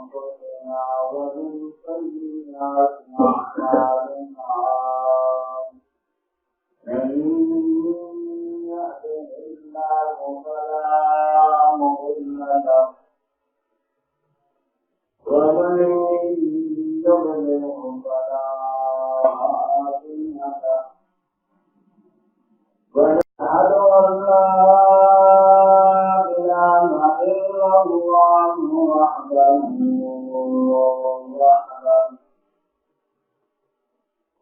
أنفسنا ومن سيئات أعمالنا من يهده الله فلا مضل له ومن يضلله فلا هادي له ونشهد أن لا إله إلا الله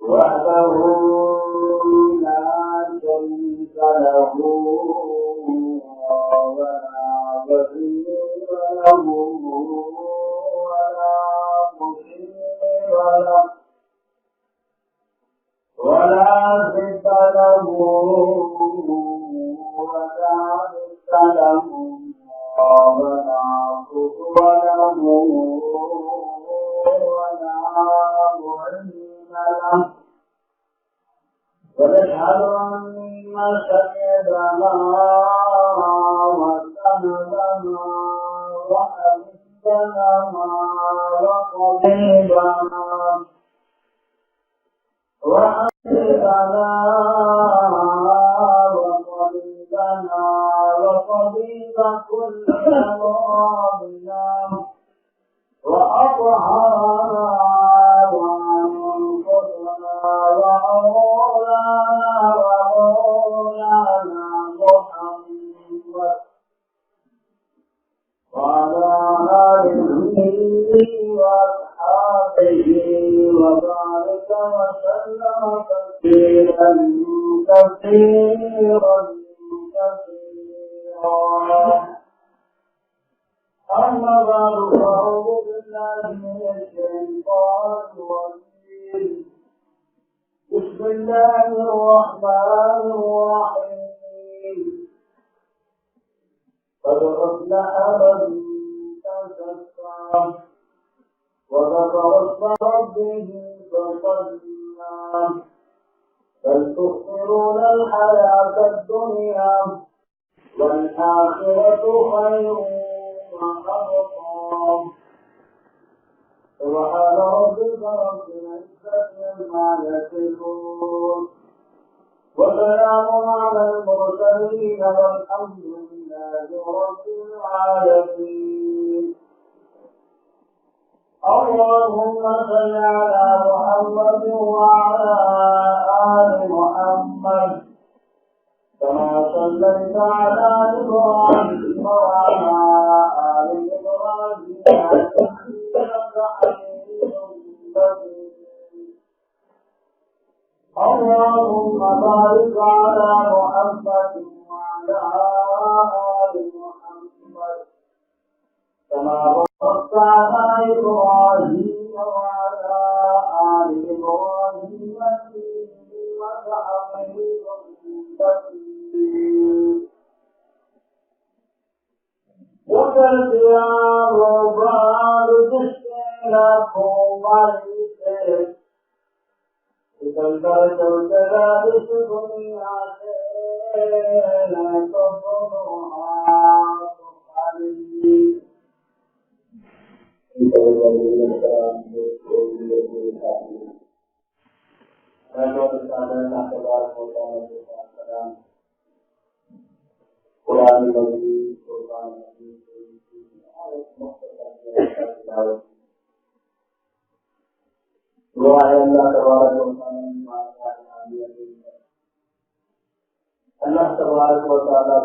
وحده لا شريك له ولا وزير له ولا مشير له ولا ضد له ولا مثل له ولا كفر له ولا معين له ونشهد أن سيدنا وسندنا وحبيبنا وقريبنا وطبيب كل مرضنا وأطهرنا وأنفسنا ومولانا محمد وعلى آله وأصحابه وبارك وسلم تسليما كثيرا أما بعد فأعوذ بالله من الشيطان الرجيم بسم الله الرحمن الرحيم قد أفلح من تزكى وذكر اسم ربه فصلى بل تؤثرون الحياة الدنيا والآخرة خير وأبقى سبحان ربك رب العزة عما يصفون وسلام على المرسلين والحمد لله رب العالمين. اللهم صل على محمد وعلى آل محمد كما صليت على إبراهيم وعلى آل إبراهيم إنك حميد مجيد. اللهم بارك على محمد وعلى آل محمد كما باركت على إبراهيم وعلى آل إبراهيم إنك حميد مجيد. وكالقيام وبعد تشكيلكم عليك وكالبرد وكذلك الدنيا لا تضرها عليك. Allah tabarak wa taala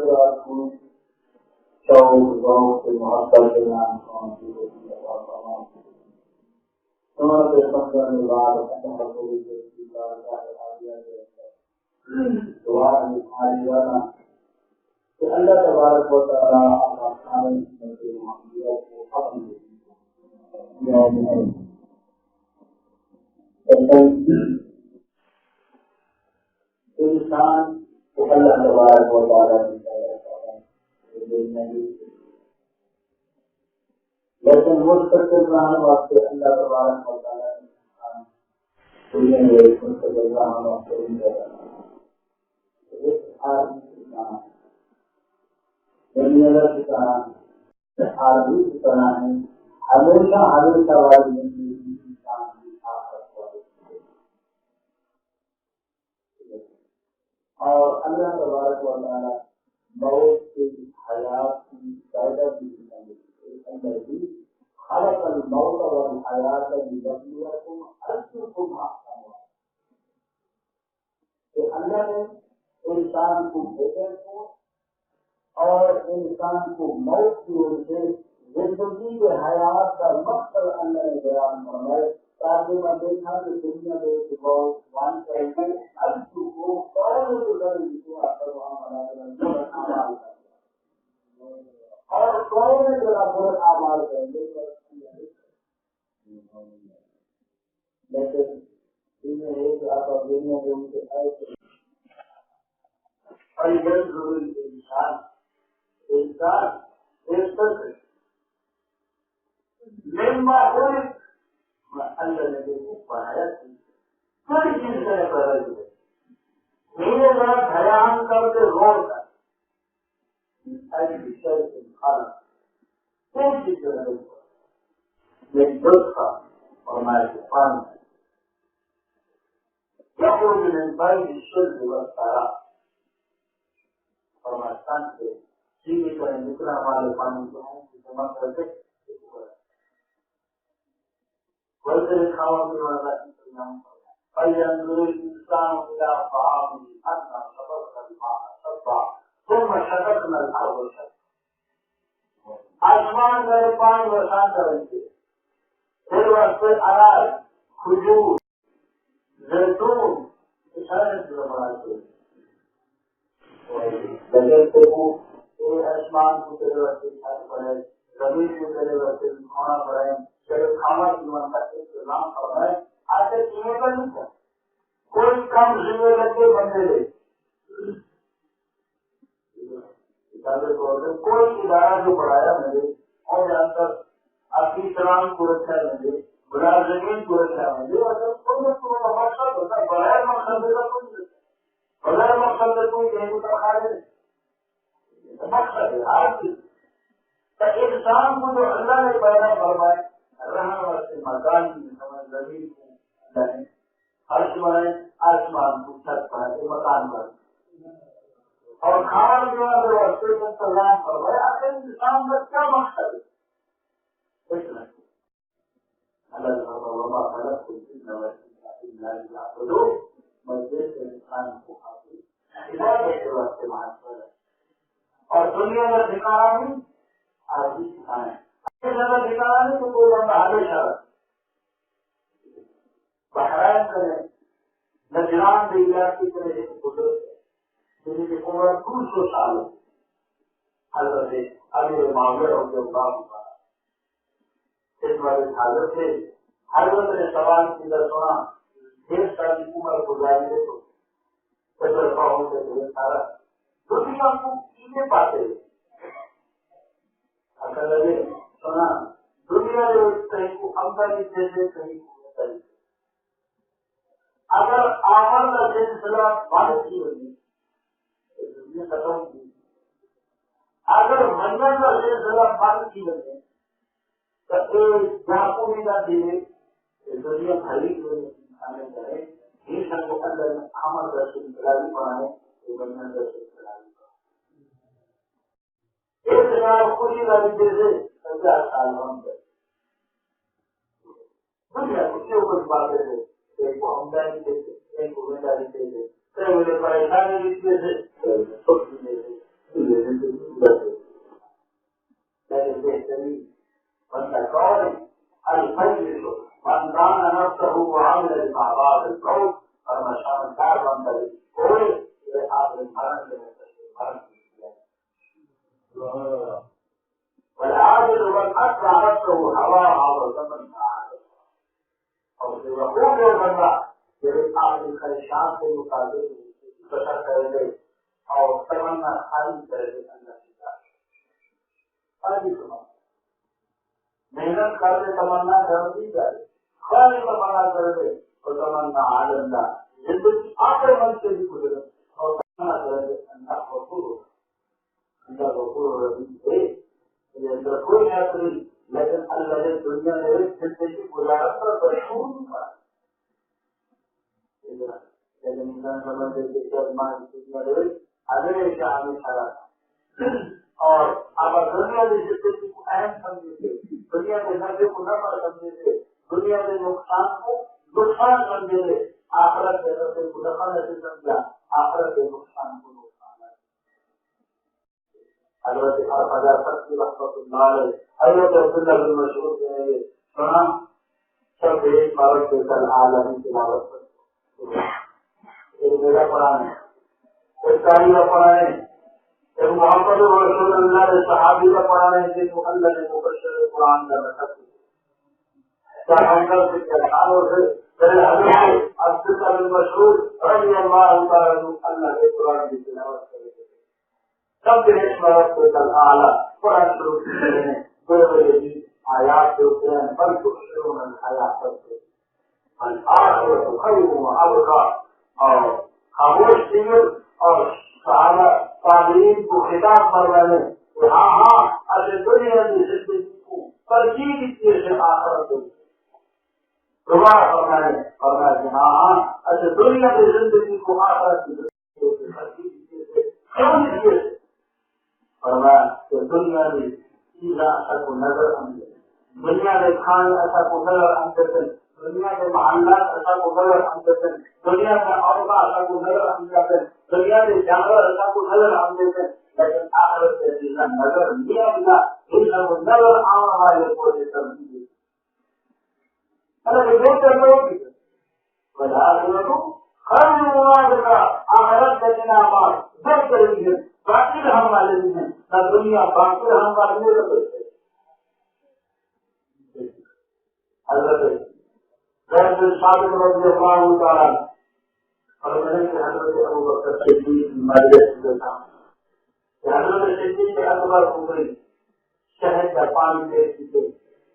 حضرت آپ کو شوق ذوق سے محبت کے نام کون سی ہوتی ہے اور تمام سنت سمجھنے بعد اللہ رسول کی بارگاہ عالیہ کے دعا میں حاضرانہ کہ اللہ تبارک و تعالی اپنا کامل کی محبت کو ختم انسان کو اللہ تبارک و تعالی لیکن مستقل رہنے واسطے اللہ تبارک و تعالی نے دنیا میں مستقل رہنے واسطے دنیا کی طرح عالمی کی طرح ہے ہمیشہ ہمیشہ والی زندگی انسان کی آخرت اور اللہ تبارک و تعالی موت کی حیات کی پیدا کی الذي خلق الموت والحياة ليبلوكم أيكم أحسن عملا کہ اللہ نے انسان کو بھیجا کو اور انسان کو موت کی وجہ سے زندگی کے حیات کا مقصد اللہ نے بیان فرمایا تاکہ میں دیکھا کہ دنیا میں بہت وان کریں گے اب کو کون کو اور کون برابر اعمال کریں گے لیکن انہیں ایک آپ دنیا میں ان کے ایسے انسان لما اللہ نے دیکھو پڑھایا کوئی چیز سے بدل گئے میرے ذرا دھیان کر کے روڑ کر کوئی چیز سے نہیں یہ دل تھا اور میں طوفان يخرج من بين الشرب والسراب اور تن سے سیدھے پر نکلا والے پانی جو ہے جمع کر کے ویسے کھاوا پینے والا انتظام فَيَنْظُرُ الْإِنسَانُ إِلَىٰ طَعَامِهِ أَنَّا صَبَبْنَا الْمَاءَ صَبًّا ثُمَّ شَقَقْنَا الْأَرْضَ شَقًّا آسمان میں پانی برسان کریں گے پھر واسطے انار کھجور زیتون اشارے سے بناتے ہیں آسمان کو تیرے واسطے چھت پڑے زمین کو تیرے واسطے کھانا پڑے تیرے کھانا جیون کا انتظام کرنا ہے آتے چیزیں کا نہیں تھا کوئی کم ذمہ لگے بندے لے کوئی ادارہ جو پڑھایا مجھے اور جہاں تک اپنی سلام کو رکھا مجھے ملازمین کو رکھا مجھے اگر کوئی مقصد ہوتا ہے بغیر مقصد کا کوئی بغیر مقصد کا کوئی کہیں کو خالی نہیں مقصد ہے ہر چیز انسان کو جو اللہ نے پیدا فرمائے رہنے واسطے مکان کی سمجھ زمین کو اللہ نے عرش بنائے آسمان کو چھت بنائے مکان بنائے اور کھانا پینے واسطے انتظام فرمائے اگر انسان کا کیا مقصد ہے اللہ وما خلق الجن والانس الا ليعبدون مسجد انسان کو حاصل عبادت کے واسطے معاشرہ اور دنیا میں ٹھکانا نہیں آج ٹھکانا ہے جگہ ٹھکانا نہیں تو کوئی بندہ ہمیشہ بحرائن کرے نجران دیا کی طرح ایک بزرگ ہے جن کی عمر 200 سال ہے حضرت امیر معاویہ رضی اللہ عنہ اس والے حاضر تھے حضرت نے سوال کی در سنا ڈھیر سال کی عمر گزاری دے تو تجربہ ہوتے تھے سارا دنیا کو کیسے پاتے اگر لگے سنا دنیا جو کہیں کو امدنی سے کہیں کو اگر آمد کا سلسلہ بند کی ہوئی تو دنیا ختم کی اگر منگل کا سلسلہ بند کی ہوئی جاپوری کا دیے دنیا بھری کھانے کرے یہ سب کو اندر عمل کا سلسلہ بھی پڑھائے تو بننا کا سلسلہ بھی پڑھائے ایک جگہ خوشی والی جیسے 50 سال ہم گئے دنیا خوشیوں کو باتیں تھے ایک کو ہمدانی دیتے ایک کو بیداری دیتے کئی مجھے پریشانی دیتے تھے چھوٹی دیتے والعادل من أتبع نفسه هواها وتمنى اور جو وقوع جو بندہ جب اپنی خواہشات کے مطابق بشر کرے گے اور تمنا خالی کرے گے اللہ کی ذات خالی تمنا محنت کر کے تمنا کر دی جائے خالی تمنا کر دے تو تمنا آلندہ زندگی آخر من سے بھی گزرے اور تمنا کرے گے اللہ غفور رحیم ہے یہ اندر کوئی حق نہیں لیکن اللہ نے دنیا میں زندگی گزارت پر پریشان نہیں پڑا لیکن انسان سمجھتے کہ جب ماں دنیا میں ہمیشہ ہمیشہ رہا اور اب دنیا میں زندگی کو اہم سمجھے تھے دنیا کے نفع کو نفع سمجھے تھے دنیا کے نقصان کو نقصان سمجھے تھے آخرت کے نفع کو نفع نہیں سمجھا آخرت کے نقصان کو نقصان حضرت خواجہ سخی رحمۃ اللہ علیہ حضرت عبداللہ بن مسعود کہیں گے سنا سب ایک بارت کے کل عالمی تلاوت ایک میرا قرآن ہے ایک تاریخ کا قرآن ہے ایک محمد رسول اللہ علیہ صحابی کا قرآن ہے جن کو اللہ نے مبشر قرآن کا رکھا سے کہانوں سے حضرت عبداللہ بن مسعود رضی اللہ تعالیٰ اللہ کے قرآن کی تلاوت کرے سب کے اسمرت کو کل اعلیٰ قرآن شروع کرتے ہیں دو بجے بھی آیات کے ہوتے ہیں بل تبصرون الحیات کرتے الآخرۃ خیر وابقیٰ اور خاموش دیگر اور صحابہ تابعین کو خطاب فرمانے کہ ہاں اگر دنیا کی زندگی کو ترجیح دیجیے سے آخرت کو دوبارہ فرمایا کہ ہاں اگر دنیا کی زندگی کو آخرت کی زندگی کو ترجیح دیجیے سے کیوں دیجیے سے فرمایا کہ دنیا میں چیزیں ایسا کو نظر آتے دنیا میں کھانے ایسا کو نظر آتے دنیا کے محلات ایسا کو نظر آتے دنیا میں عورتیں ایسا کو نظر آتے دنیا میں جانور ایسا کو نظر آتے لیکن آخرت سے چیزیں نظر نہیں آتا چیزیں کو نظر آنے والے کو ترجیح دیتے جو کرنا ہوگی آخرت کے انعامات در کریں گے باقی رہنے والے بھی ہیں نہ دنیا باقی رہنے والے نہیں رہتے حضرت زید بن ثابت رضی اللہ تعالیٰ اور میں نے حضرت ابوبکر صدیق ماریہ سے تھا کہ حضرت صدیق اکبر عمری شہد کا پانی دے پیتے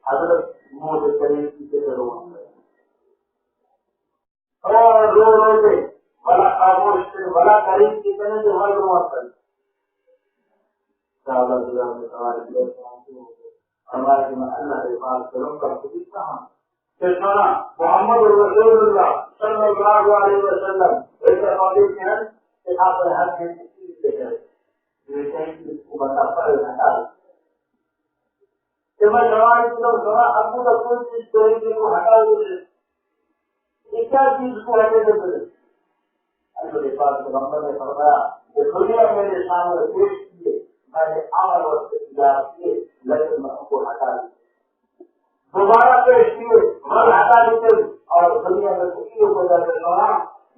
حضرت منہ سے قریب پیتے رو اور رو کے بلا خاموش سے بلا قریب پیتے جو ہر رو کرتے اللہ کے پاس کروں کا کہاں سنا محمد رسول اللہ صلی اللہ علیہ وسلم ایسے قابل ہیں کہ آپ ہر کہ میں جوانی کی طرف سنا ابو کا کوئی چیز کوئی کو ہٹا دیتے کیا چیز کو ہٹے دیتے اللہ کے پاس پیغمبر نے فرمایا کہ دنیا میرے سامنے پیش کیے میں نے عمل وقت تجارت کیے لیکن میں ان کو ہٹا دی دوبارہ پیش کیے مل ہٹا دیتے اور دنیا میں خوشیوں کو جا کے سنا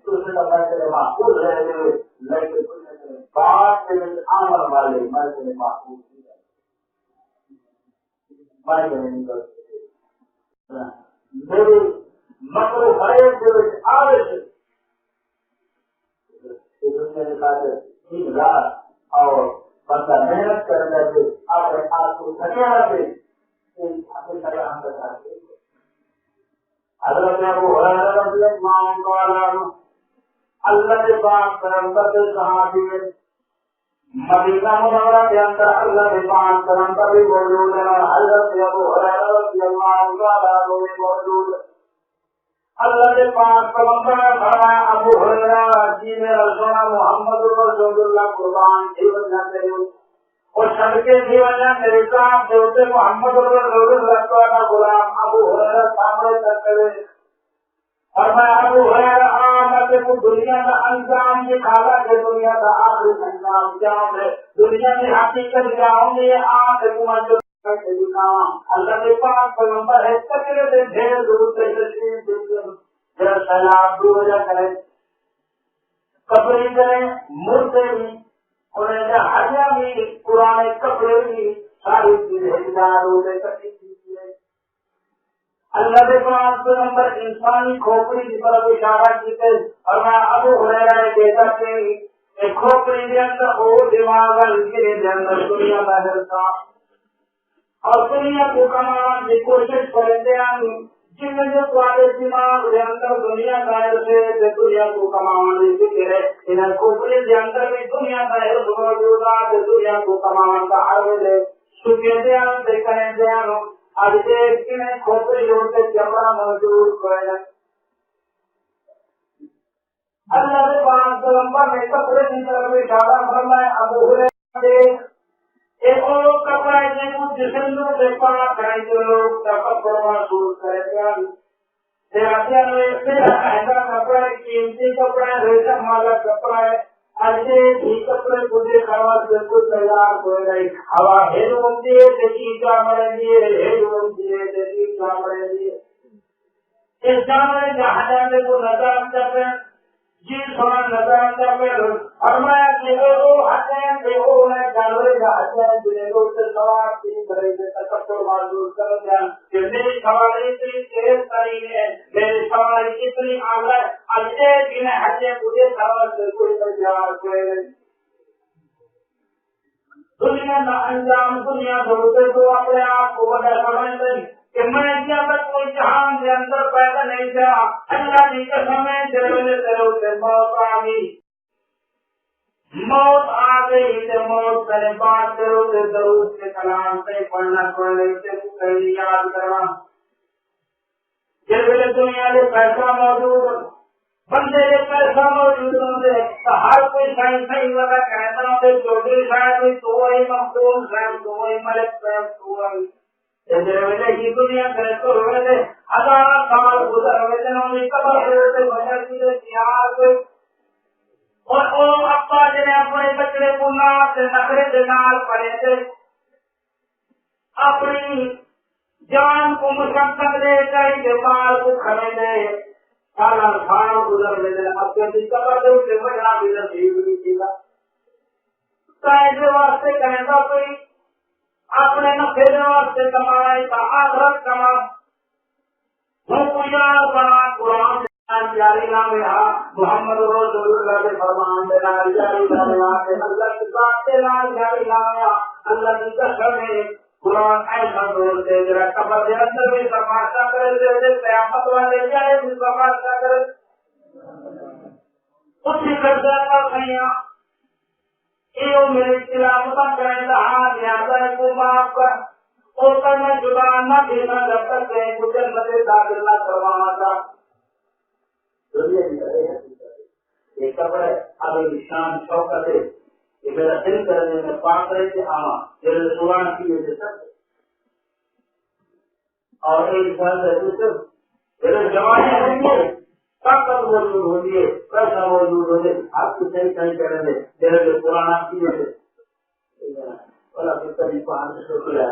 دوسرے کا میں تیرے محفوظ رہ گئے لیکن بات تیرے عمل والے میں تیرے محفوظ نہیں رہے میں نہیں کر سکتے میرے مکر غیر کے آگے سے دنیا نے کہا کہ دن رات اور بندہ محنت کرنے سے اپنے آپ کو تھکا دے ہمیشہ ہم بتاتے حضرت ابو ہریرہ رضی اللہ عنہ اللہ کے پاک پیغمبر کے صحابی مدینہ منورہ کے اندر اللہ کے پاک پیغمبر بھی موجود ہے اور حضرت ابو ہریرہ رضی اللہ عنہ بھی موجود ہے اللہ کے پاک پیغمبر نے فرمایا ابو ہریرہ جی میرا سونا محمد رسول اللہ قربان جیون جاتے ہو اور سب کے جیون میرے صاحب دیوتے محمد رسول اللہ کا غلام ابو ہریرہ سامنے کرتے ہوئے فرمایا ابو ہریرہ میں کو دنیا کا انجام دکھالا کہ دنیا کا آخری انجام کیا ہے دنیا کی حقیقت کیا ہوں گے آخر اللہ کے پاس پیغمبر ہے کچرے سے ڈھیر دور سے سیلاب دور ہو جا کرے کپڑے کریں مردے بھی انہیں حجا بھی پرانے کپڑے بھی ساری چیزیں روزے کرنی چاہیے. اللہ کے پاس پیغمبر انسانی کھوپڑی کی طرف اشارہ کیتے اور میں ابو ہریرہ نے دیکھا کہ کھوپڑی کے اندر وہ دماغ کے اندر دنیا کا حصہ اور دنیا کو کمانے کی کوشش کرتے ہیں جن میں جو تمہارے دماغ کے اندر دنیا کا حصہ دنیا کو کمانے کی ہے انہیں کھوپڑی کے اندر بھی دنیا کا حصہ موجود ہے دنیا کو کمانے کا ہر ویلے سکے دھیان سے کریں دھیان اب ایک کھوپڑی ہوتے چمڑا موجود ہوئے. اللہ کے پاس پیغمبر نے کپڑے کی طرف اشارہ فرمایا ابو ہریرہ دیکھ ایک اور کپڑا ہے جسم سے پاک کریں جو لوگ تکبر محسوس کریں تیرا ایسا کپڑا ہے قیمتی کپڑا ہے ریشم والا کپڑا ہے ایسے ہی کپڑے مجھے خواص بالکل تیار ہو گئی ہوا ہیلوم دیے دیکھی چامڑے دیے ہیلوم دیے دیکھی چامڑے دیے اس چامڑے جہاں جانے کو نظر کر رہے جی سونا نظر کر رہے فرمایا کہ وہ حسین تھے وہ انہیں جانورے کا حسین جنہیں لوگ سے سوار تین بھرے سے تکبر معذور کر دیا کہ میری سواری اتنی تیز ترین ہے میری سواری اتنی آگے اجے جنہیں حسین مجھے سوار سے کوئی تیار ہوئے دنیا کا انجام دنیا دھوتے تو اپنے آپ کو بڑا سمجھتے کہ میں کیا تک کوئی جہان کے اندر پیدا نہیں تھا اللہ کی قسم ہے تیرے سے موت آ گئی تو موت پہلے بات کرو کہ درود کے کلام سے پڑھنا پڑے سے یاد کرنا جب دنیا میں پیسہ موجود بندے کے پیسہ موجود ہوتے ہر کوئی صحیح لگا کہتا ہوں چھوٹی شاید تو وہی مخدوم صاحب تو وہی ملک صاحب تو وہی کی دنیا کرتے ہوئے ہزار سال گزر ہوئے تھے انہوں نے قبر ہوئے بشر کی اتہار اور ابا جنہیں اپنے بچڑے کو نام سے نخرے کے نال پڑے تھے اپنی جان کو مشقت دے کر بیمار کو کھڑے دے سارا سال گزر گئے اپنی قبر دے اسے بڑا بھی نصیب نہیں کیا ایسے واسطے کہتا کوئی اپنے نفے واسطے کمائے کا آخرت کما بنا قرآن جاری نام محمد رسول اللہ کے فرمان دینا جاری نام اللہ کی بات دینا جاری نام اللہ کی قسم ہے قرآن ایسا دور دے جرا قبر کے اندر بھی تماشا کرے دے قیامت والے جائے بھی تماشا کرے اسی کرتا کا خیاں میری تلاوت کرنے کا کو معاف کر میں زبان نہ دینا جب تک مجھے مزے داخل نہ کروانا تھا یہ قبر ہے اب شان شوقت ہے کہ میرا دل کرنے میں پاک رہے تھے میرے قرآن کی وجہ سے اور ایک سال سے میرے جوانے ہوں گے طاقت موجود ہوگی پیسہ موجود ہوگی آپ کو صحیح صحیح کریں گے میرے جو پرانا کی وجہ سے پہاڑ سے شکر ہے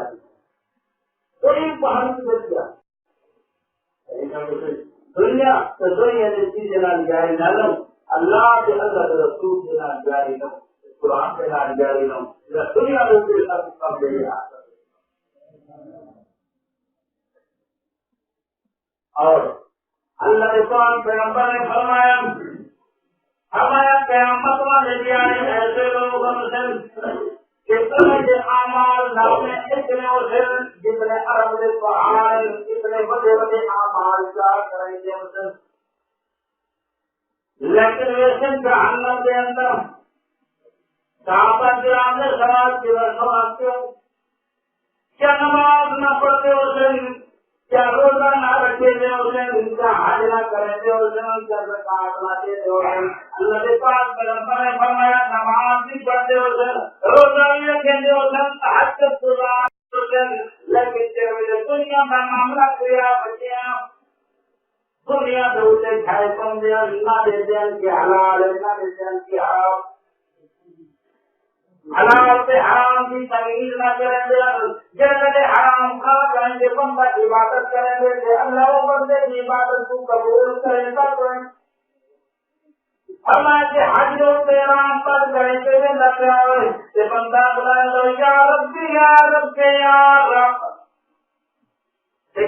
تو ایک پہاڑ کی وجہ دنیا تو دنیا نے چیزیں نہ جاری نہ لو اللہ کے اللہ کے رسول کے نہ جاری لو قرآن کے نہ جاری لو دنیا میں کم دے گا اور اللہ کے قرآن پیغمبر نے فرمایا قیامت والے دن ایسے لوگ کہ تمہیں اعمال نامے اتنے ہوتے جتنے عرب کے پہاڑ اتنے بڑے بڑے اعمال کیا کریں گے لیکن ویسے جہنم کے اندر صحابہ کرام نے سوال کیا سمجھتے ہو کیا نماز نہ پڑھتے ہو کیا روزہ نہ رکھے تھے ان کا حج نہ کرے تھے ان کا زکات نہ دیتے ہو اللہ کے پاس پیغمبر نے فرمایا نماز بھی پڑھتے ہو روزہ بھی رکھے تھے تہجد گزار لیکن دنیا کا معاملہ کیا بچے دنیا سے اسے کھائے کم دیا نہ دیتے ان کے حلال نہ دیتے ان کے حرام حلال سے حرام کی تمیز نہ کریں گے جیسے حرام کھا کریں گے بندہ عبادت کریں گے اللہ وہ بندے کی عبادت کو قبول کرے گا فرمایا کہ حج احرام پر گئے تھے لگا ہوئے تے بندہ بلائے یا رب یا رب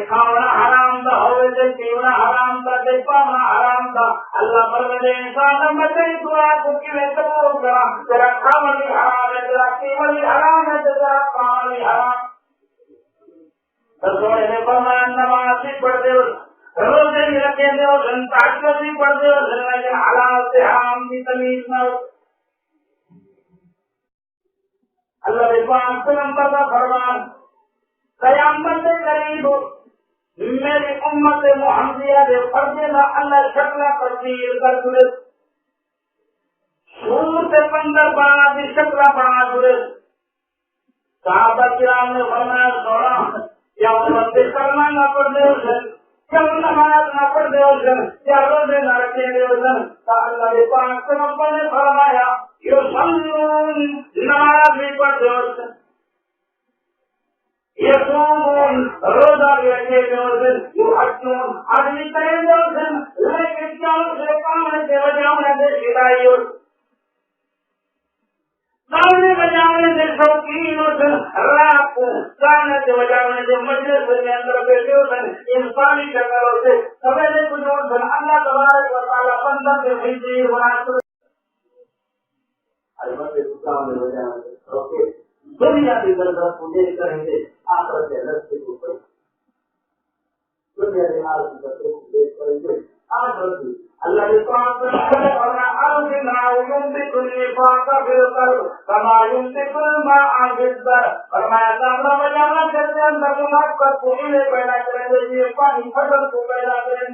کھانا حرام دا ہوئے تے پینا حرام دا تے پانا حرام دا اللہ فرمائے انسان میں تیری دعا کو کیویں قبول کرا تیرا کھانا بھی حرام ہے تیرا پینا بھی حرام ہے تیرا پانا بھی حرام رسول نے فرمایا نماز بھی پڑھ دے روزے بھی رکھے دے اور تہجد بھی پڑھ دے اور لیکن حلال سے حرام کی تمیز نہ ہو اللہ کے پاک پیغمبر کا فرمان قیامت کے قریب میری امت محمدیہ دے فرض نہ اللہ شکل تبدیل کر دے سور سے بندر بنا دی شکل بنا دے صحابہ کرام نے فرمایا سونا یا امت کرنا نہ پڑ دے اسے یا نماز نہ پڑھ دے اسے یا روزے نہ رکھے دے اسے اللہ کے پاک پیغمبر نے فرمایا یہ سمجھون نماز بھی پڑھ دے اسے یقومون روزہ بھی رکھے دے اسے یحجون آدمی کرے دے اسے لیکن چاہوں سے کامنے سے وجاؤنے سے شدائی اسے گانے بجانے سے شوقین ہوتے رات کو گانے سے بجانے سے مجلس کے اندر بیٹھے ہوتے انسانی شکل ہوتے سویرے کچھ ہوتے اللہ تبارک و تعالی بندہ سے بھیجی بناتے البتہ گانے بجانے سے شوقین دنیا کی ضرورت کو دیکھ کریں گے آخرت کے رستے کو پر دنیا کے حال کی رستے کو دیکھ کریں گے آخرت کی اللہ کے پاک میں فرمایا ارجنا ينبت النفاق في القلب كما ينبت الماء في الزرع فرمایا گانا بجانا کے اندر منافقت کو ہلے پیدا کریں گے یہ پانی فصل کو پیدا کریں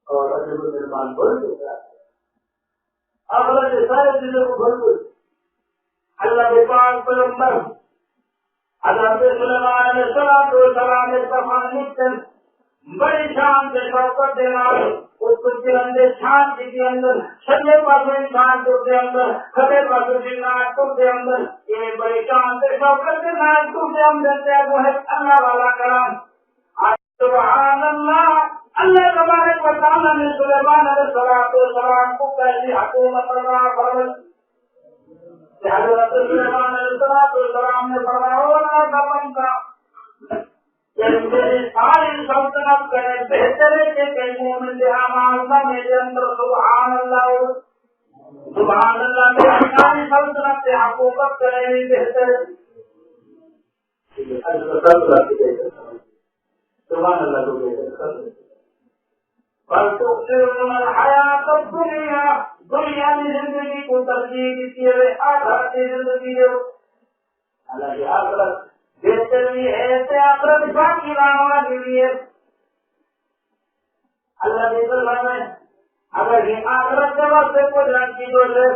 اور عجب المرمان بول دیتا ہے اللہ کے سارے چیزوں کو بھول دو اللہ کے پاک پیغمبر حضرت سلیمان علیہ السلام نے فرمایا بڑی شان سے شوقت دینا اس کے اندر شانتی کے اندر سجے پاسو انسان کے اندر کھڑے پاسو جنات کے اندر یہ بڑی شان سے شوقت دینا کے اندر وہ ہے اللہ والا کلام سبحان اللہ اللہ تبارک و تعالی نے سلیمان علیہ السلام کو کیسی حکومت عطا فرمائی حضرت سلیمان علیہ السلام نے فرمایا اللہ کا بندہ ساری سلطنت کرے بہتر ہے کہ مومن آمازہ میرے اندر سبحان اللہ میری ساری سلطنت سے حکومت کرے بہتر سبحان اللہ کو بہتر بل تؤثرون الحیات الدنیا دنیا کی زندگی کو ترجیح دیتی ہے آخرت کی زندگی ہے اللہ کی آخرت بہتر بھی ہے سے آخرت باقی رانا بھی ہے اللہ کی طرف میں اگر یہ آخرت کے وقت کو جان کی دو سے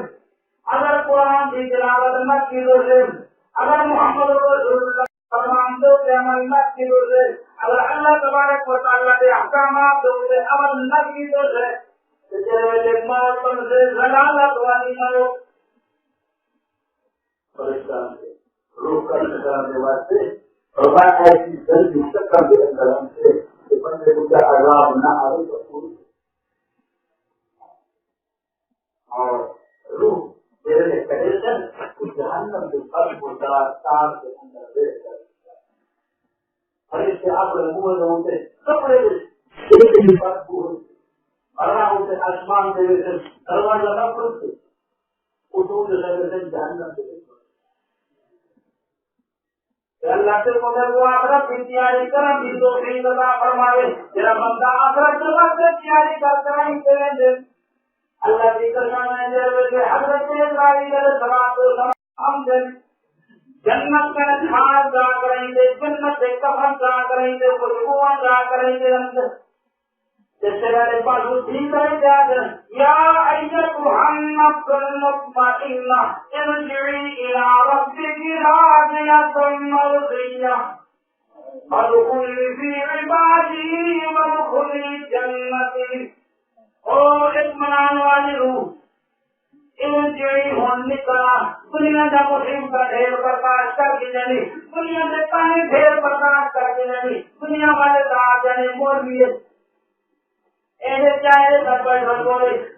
اگر قرآن کی تلاوت نہ کی دو سے اگر محمد رسول اللہ فرمان دو سے عمل نہ کی دو سے اگر اللہ تبارک و تعالی کے احکامات دو سے عمل نہ کی دو سے تیرے موت پر سے ضلالت والی نہ ہو پریشان ہے روح کا نکالنے واسطے اور بات ایسی جلدی چکر کے اندر ہم سے کہ بندے کو کیا عذاب نہ آئے تو پوری اور روح میرے کنڈیشن اس جہنم کے فرق کو تار کے اندر بیٹھ کر اور اس سے آپ منہ ہوتے کپڑے اللہ ہوتے آسمان کے دروازہ نہ کھلتے اٹھو کے لگے جہنم کے اللہ سے مگر وہ آخرت کی تیاری کریں بھی تو صحیح عطا فرمائے تیرا بندہ آخرت کے وقت تیاری کرتا ہے کریں دے اللہ کی قسم ہے جیسے حضرت ابراہیم علیہ السلام جنت میں کھان جا کریں گے جنت سے کفن جا کریں گے خوشبو جا کریں گے جیسے میرے پاس اسی طرح یا ایتها النفس المطمئنہ ارجعی الی ربک راضیۃ مرضیہ فادخلی فی عبادی وادخلی جنتی اور اطمینان والی روح ارجعی ہون نکلا دنیا کا مصیبت کا ڈھیر برداشت کر کے جانی دنیا سے پانی ڈھیر برداشت کر کے جانی دنیا والے کہا جانے مولوی چاہے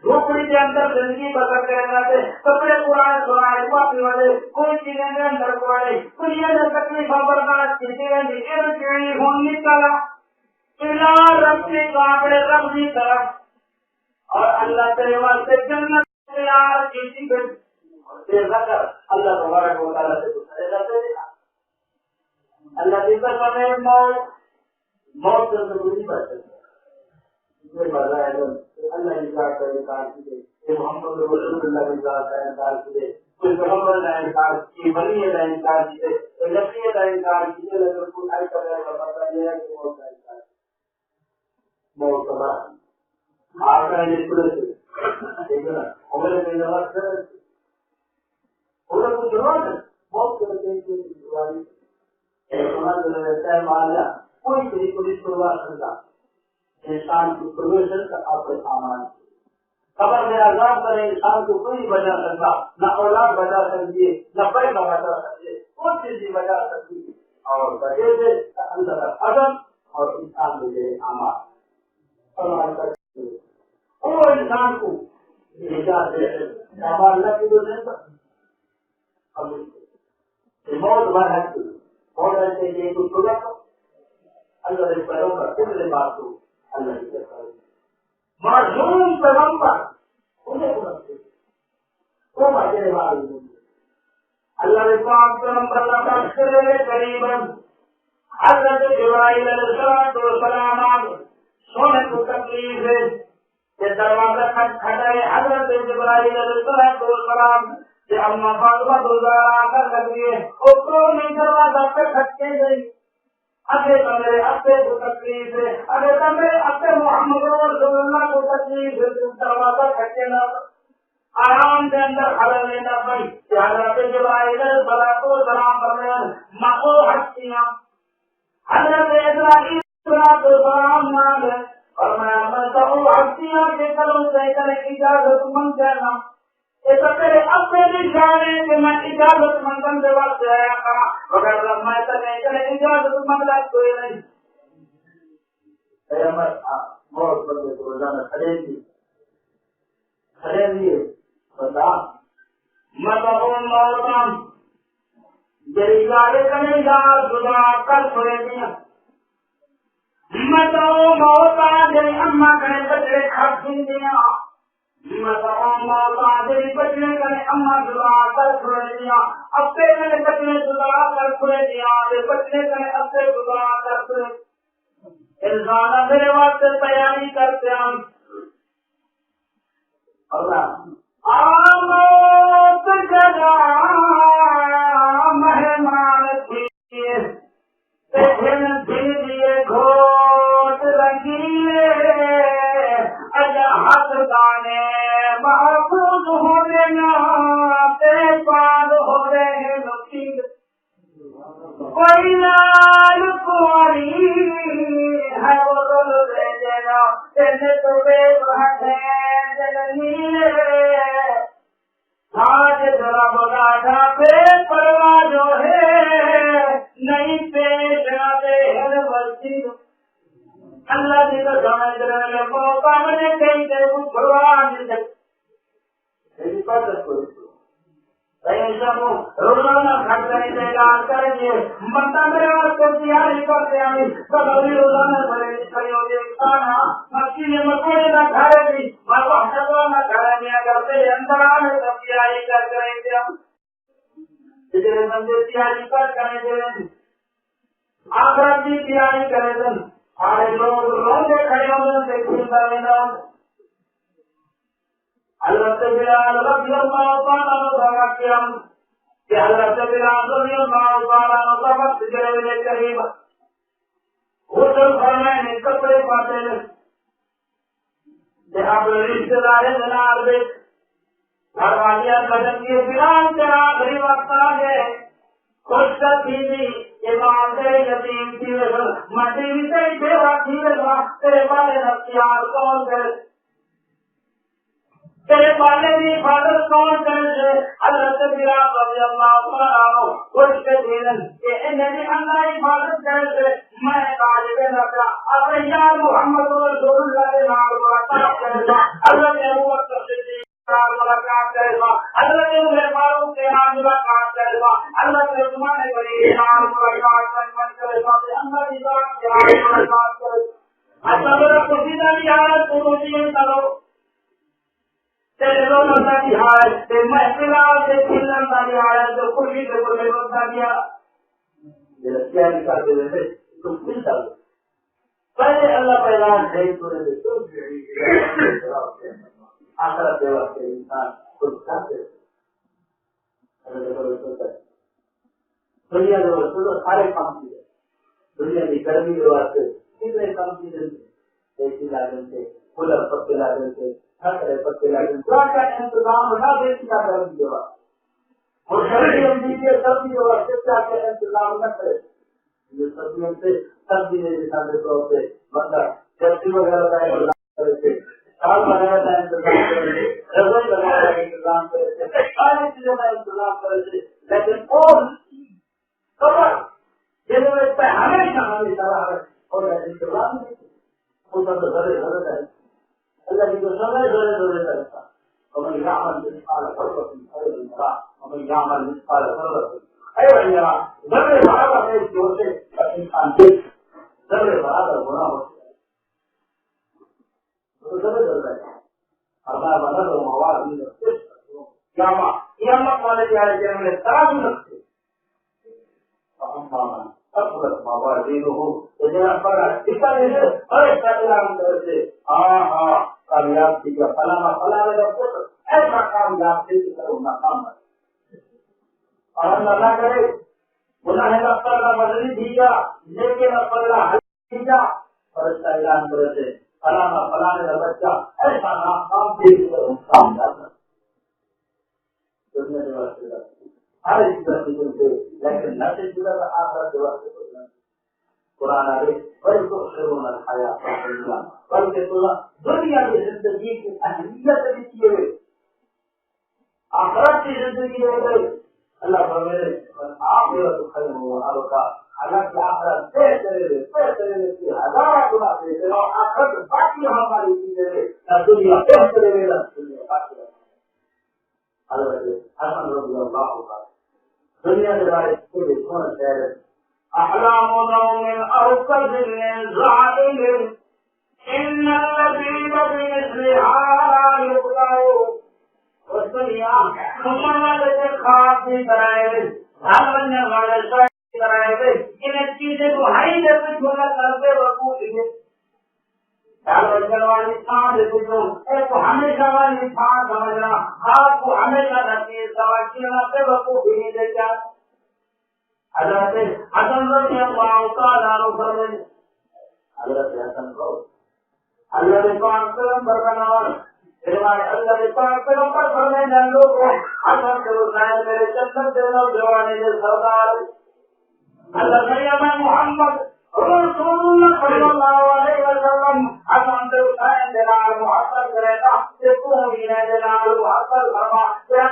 جھوپڑی کے اندر زندگی بسر کرنا سے کپڑے پرانے سنائے پاپی والے کوئی چیزیں کے اندر پڑے دنیا میں تکلیف برداشت کسی نے ہونے کا رکھنے کا اپنے رب کی طرف اور اللہ کے واسطے جنت تیار کسی کو اللہ تبارک و تعالیٰ سے دوسرے جاتے دینا اللہ کی قسم ہے موت سے ضروری بڑھ سکتا اللہ کی ذات کا انکار کیے محمد رسول اللہ کی ذات کا انکار کیے کوئی پیغمبر کا انکار کیے ولی کا انکار کیے کوئی نبی کا انکار کیے لیکن کوئی آئی کر رہے کا مطلب یہ ہے کہ موت کا انکار موت کا بعد آپ کا یہ پورے سے ٹھیک ہے نا ہمارے میں جواب کر رہے پورا کچھ جواب ہے موت کے رہتا ہے مانا کوئی طریقے پولیس پروار کرتا انسان کی پرویشن کا آپ کا سامان خبر میں آزاد کرے انسان کو کوئی بچا سکتا نہ اولاد بچا سکتی ہے نہ پیسہ بچا سکتی ہے کوئی چیز نہیں بچا سکتی اور بچے سے اندر عدم اور انسان میں دے امان وہ انسان کو نجات دے اللہ کی تو نہیں سکتا موت بھر ہے بہت ایسے یہ کچھ ہوگا تو اللہ نے پیروں کا کتنے بات کو اللہ کی طرف معصوم پیغمبر انہیں سمجھتے وہ بچے والے اللہ نے پاک پیغمبر کا کرے قریب حضرت جبرائیل علیہ السلام سونے کو تکلیف ہے کہ دروازہ کھٹکھٹائے حضرت جبرائیل علیہ السلام کہ اما فاطمہ دوزارا کر لگی ہے اوپروں میں دروازہ پہ کھٹکے گئی اگے کمرے اپنے کو تکلیف ہے اگے کمرے اپنے محمد رسول اللہ کو تکلیف ہے دروازہ کھٹکے نہ آرام کے اندر کھڑا لینا پڑی کہ حضرت جبرائیل السلام فرمائے مخو ہستیاں حضرت اسرائیل السلام نام ہے اور میں کہوں ہستیاں کے کروں سے کرنے کی اجازت من کرنا یہ میرے اپنے نشانے کہ میں اجازت مندن سے وقت آیا کرا مگر میں کرنے اجازت مند کوئی نہیں بہت بندے کو روزانہ کھڑے دیے بتا میں کہوں موتم جری گاڑے کرنے جا خدا کر چھوڑے دیا میں کہوں موتا جری اما کرنے بچے کھڑ دیا بچنے کرے اما دعا کر چھوڑ دیا ابے میں بچنے دعا کر چھوڑ دیا بچنے کرے ابے دعا کر چھوڑ انسان میرے واسطے تیاری کرتے ہیں آموت جگہ مہمان کیے دیے گھوٹ لگیے ہاتھ گانے محفوظ ہو دینا پال ہو رہے نصیب کوئی لال کاری ہے وہ رول دے دینا تیرے تو بے بھاگے جننی آج ذرا بگاڑا بے پرواہ جو ہے نہیں پیش آتے ہیں مسجد اللہ کی تو سمجھ رہے موقع میں کہیں کہ وہ پرواہ نہیں روزانہ خرچہ انتظار کریں گے بندہ میرے واسطے تیاری کرتے ہیں کبھی روزانہ بڑے کھڑے ہو گئے کھانا مچھلی مکوڑے نہ کھائے گی نہ کھائے گی اگر سے اندر آنے سب تیاری کر کریں گے جتنے بندے تیاری کر کریں گے آخرت کی تیاری کریں گے سارے لوگ روزے کھڑے ہونے سے خوش کرنا حضرت بلال رضی اللہ تعالیٰ عنہ کرم کہ حضرت بلال رضی اللہ تعالیٰ عنہ وقت جلوے قریب غسل فرمائے کپڑے پاتے کہ اب رشتے دار جناب گھر والیاں قدم کی بلال کے آخری وقت آ گئے خوش تھی امام دے یتیم تھی مٹی سے سیوا تھی تیرے والے اختیار کون کرے تیرے والے کی حفاظت کون کرے حضرت بلال رضی اللہ تعالیٰ عنہ کچھ دن کہ انہیں اللہ عبادت کرے میں قاعدے رکھا اب یا محمد رسول اللہ کے نام ملاقات کرے گا حضرت ابو بکر صدیق ملاقات کرے گا حضرت عمر فاروق کے نام ملاقات کرے گا حضرت عثمان غنی کے نام ملاقات کرے گا اللہ کی ذات کے نام ملاقات کرے گا اگر قصیدہ کی حالت کو روشن کرو تیرے لوگ بتا دی حالت تے محفلہ سے کھلن کی حالت جو خوشی سے بولے بتا دیا یہ کیا نکال دے رہے تم کھل جاؤ پہلے اللہ پہلان ہے تو آخرت دے وقت انسان خود کرتے دنیا کے وقت سارے کام کیے دنیا کی گرمی کے واسطے کتنے کام چیزیں دیسی لاگن سے کولر پتے لاگن سے ہر پتے لاگن کا انتظام نہ دیسی کا گرمی کے واسطے اور شہری امریکہ سبزی کے واسطے کیا کیا انتظام نہ کرے یہ سبزیوں سے سبزی نے مثال کے طور پہ بندہ سبزی وغیرہ کا انتظام کرے سال وغیرہ کا انتظام کرے رسوئی وغیرہ کا انتظام کرے ساری چیزوں کا انتظام کرے لیکن اور خبر ضرورت پہ ہمیشہ اور انتظام نہیں وہ سب ذرے ضرورت ہے اللہ کی جو سمے ذرے ضرورت کرتا ومن يعمل مثقال ذرة خيرا يره ومن يعمل مثقال ذرة خيرا يره ذرے برابر ہے جو سے انسان دیکھ ذرے برابر گناہ ہوتا ہے تو ذرے ضرورت ہے اللہ بنا تو مواد نہیں رکھتے قیامت والے پیارے کے ہم نے ترازو رکھتے ہم مانا اصلت موازینہ جہاں پر ٹھیکا نہیں ہے ہر ایک کام کرتے ہاں کامیاب کی کا فلانا کا پتر ایسا کامیاب سے کرو ناکام ہے اور ہم نہ کرے گناہ نفر کا بدلی دیا لیکن اللہ حل دیا اور اس کا اعلان کرتے فلانا کا بچہ ایسا ناکام سے کرو کامیاب دنیا کے واسطے ہر ایک سے لیکن نہ سے جڑا آخرت کے واسطے قرآن آگے بل تؤثرون الحیات الدنیا بلکہ دنیا کی زندگی کی اہمیت لکھی ہوئے آخرت کی زندگی ہو گئی اللہ فرمائے آخرت خیر و کا حالانکہ آخرت بہتر کی ہزارہ گنا بہتر اور آخرت باقی ہماری چیزیں نہ دنیا بہتر ہے نہ دنیا باقی حضرت حسن رضی اللہ عنہ دنیا کے بارے میں سونا چاہے احلام نوم اوقظ ظالم ان الذين بمثلها يقطعوا والدنيا محمد کے خاص کرائے بھگوان نے والے کرائے ان چیزیں کو ہائی جب چھوڑا کرتے وقوع ہے والی تھان کو ہمیشہ والی تھان سمجھنا آپ کو ہمیشہ رکھیے سوچنا سے وقوع بھی نہیں دیتا حضرت حسن رضی اللہ تعالیٰ عنہ فرمائے حضرت حسن کو اللہ نے پاک پیغمبر بنایا روایت اللہ نے پاک پیغمبر فرمائے جان لوگوں حسن کے حسین میرے جنت کے نوجوان کے سردار اللہ نے محمد رسول اللہ صلی اللہ علیہ وسلم حسن کے حسین جناب محبت کرے گا کہ تو ہی نے جناب محبت فرما کہ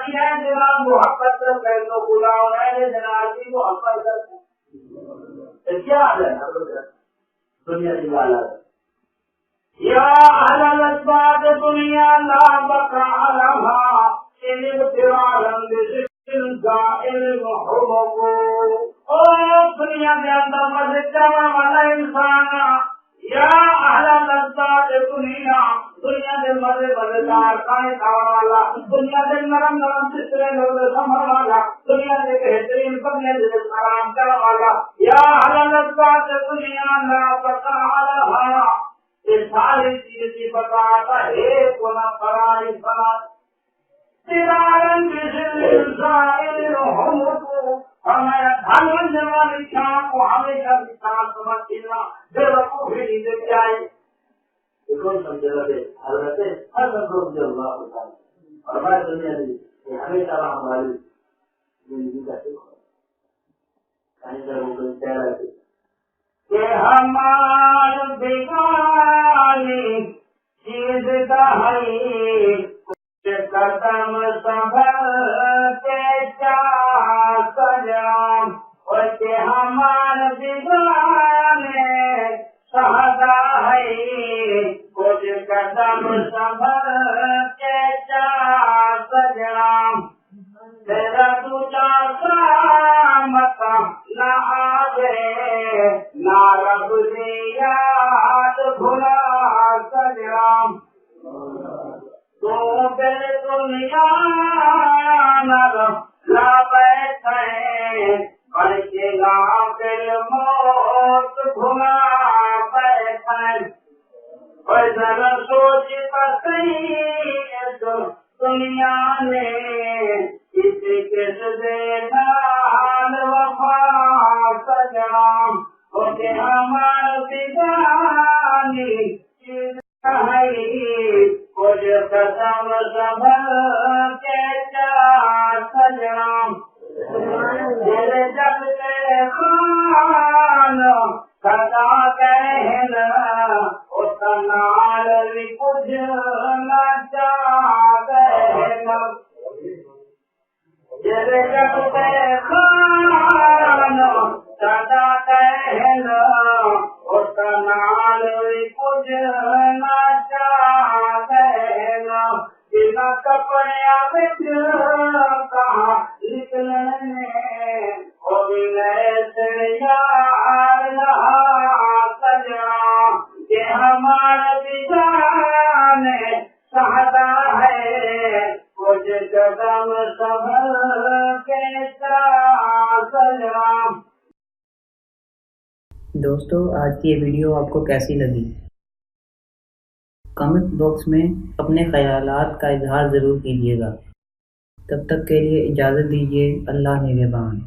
جناب محبت کر تو خدا نے جناب کی محبت کر کیا ہے دنیا کی حالت یا اہل الاسباب دنیا لا بقاء لها ان ابتغاء بذكر الجائل محبوب اور دنیا کے اندر مزے کرنے والا انسان یا اہل الاسباب دنیا کے مزے مزیدار کھانے کھانے والا دنیا کے نرم بسترے میں سنبھال والا دنیا کے بہترین کپڑے آرام کرنے والا یا اہل الاسباب دنیا لا بقاء لها یہ ساری چیز کی بتاتا ہے کونا فرائض بنا تیرارن جسل انسان ہمکو ہمیں دھن جوالی شاہ کو ہمیشہ کسان سمجھنا بے وقوف ہی نہیں دیکھ جائے کون سمجھے لگے حضرت حضرت رضی اللہ عنہ اور ہمارے دنیا میں ہمیشہ ہماری زندگی کا شکر کہیں سے وہ کوئی کہہ رہے تھے کہ ہمار بیگانی چیز کا ہے کچھ قدم سنبھل دنیا لا بیٹھے بلکہ غافل موت گھما بیٹھے اور ذرا سوچ صحیح دنیا نے کسی کس دے نال وفا سجنا ہوتے ہمار دیوانی کچھ قسم سنبھل کے چار سجنا تیرے جب کے خان سدا کہنا اس نال بھی کچھ نہ چاہتے تیرے جب کے خان سدا کہنا اس نال بھی کچھ نہ چاہتے بنا کپڑے بچ کہاں نکلنے وہ بھی ایسے یار رہا سجنا کہ ہمارا دیوان سہتا ہے کچھ قدم سنبھل کے سجنا. دوستو آج کی یہ ویڈیو آپ کو کیسی لگی؟ کمنٹ باکس میں اپنے خیالات کا اظہار ضرور کیجیے گا. تب تک کے لیے اجازت دیجیے. اللہ نگہبان.